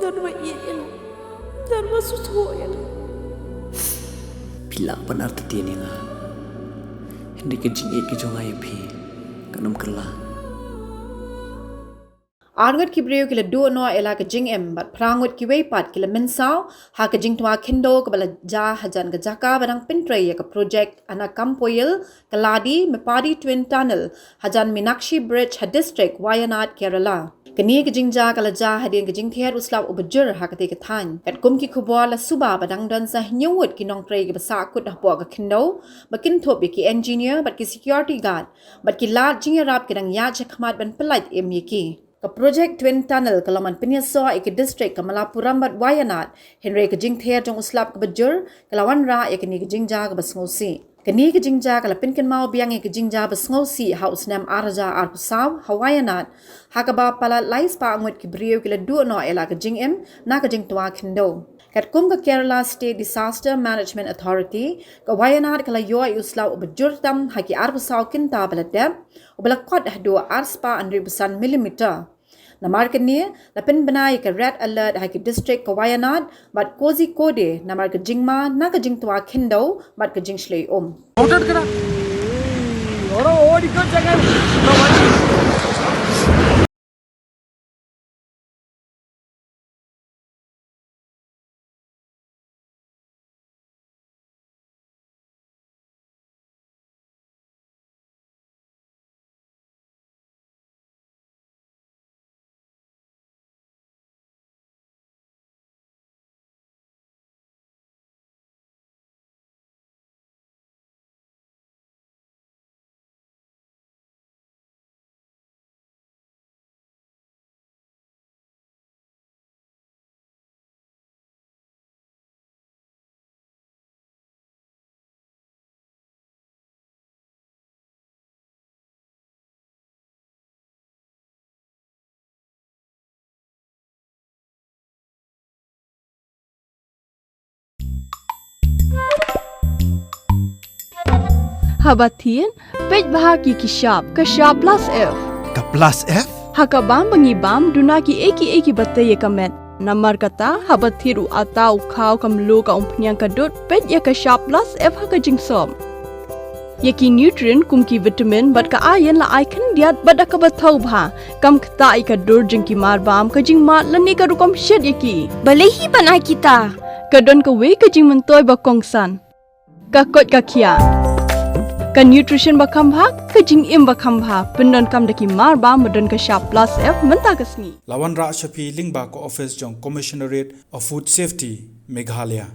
Dan wa iyan. Dan wa susuyan. Pila benar tadi ni nga. Hindi ka jing ke jongai phi. Kanam kerla. Ngut Kyrwoh kila dua no ela ke jing bat prangut ki weipat kila mensau ha ke Jingtwa Khyndew ke bala ja hajan ke jaka badang pintrei ke project ana kampoil keladi mepadi twin tunnel hajan Minakshi bridge ha district Wayanad Kerala. Kini ke jingja kala ja hadin ke jingther uslap ubajur ha ke than kat kum ki khubwa la suba badang dan sa Ngut ki nong trei ke basa kut dah po ke Khyndew makin thop ki engineer bat ki security guard bat ki lat jingerap ke dang ya chakmat ban pelait em ki ke project twin tunnel kalaman penyaso ke district ke Malapuram bat Wayanad henry ke jingther jong uslap ke bajur kalawan ra ke ni ke jingja ke basngosi kini ke jingja kala pinken mau biang ke jingja basngosi haus nam arja arpusaw Wayanad hakaba pala lais pa Ngut Kyrwoh kila du no ela ke jingem na ke Jingtwa Khyndew kat kum ke Kerala State Disaster Management Authority ke Wayanad kala yo uslaw bajur tam haki arpusaw kinta baladep ubala kot hdu arspa 100% millimeter namar ke ni lapin benai ke red alert haki district ke Wayanad bat kozi kode namar ke jingma na ke Jingtwa Khyndew bat ke jingshlei Outed kena. Orang ikut jangan. Habatin, pej bahagi ki sharp plus F. Ka plus F? Hakabam bangibam dunaki eki batay kamet. Namar kata habatiru atau kau kamlu ka umpnyang kadut pej ya ka sharp plus F haka jingsom. Yaki nutrient kum ki vitamin bat ka iron la ai Khyndew bat ka bathau bha kam kta ka dur jing ki marbam ka jing mat lani ka rukom shed yaki. Balehi panai kita. Kadon ka we ka jing mentoy ba kongsan. Ka kot ka kia. Ka nutrition bakam bha ka jing im bakam bha pendon kam daki mar ba medon ka sharp plus F menta kasni Lawan Ra Shafi Lingba ko office jong commissionerate of food safety Meghalaya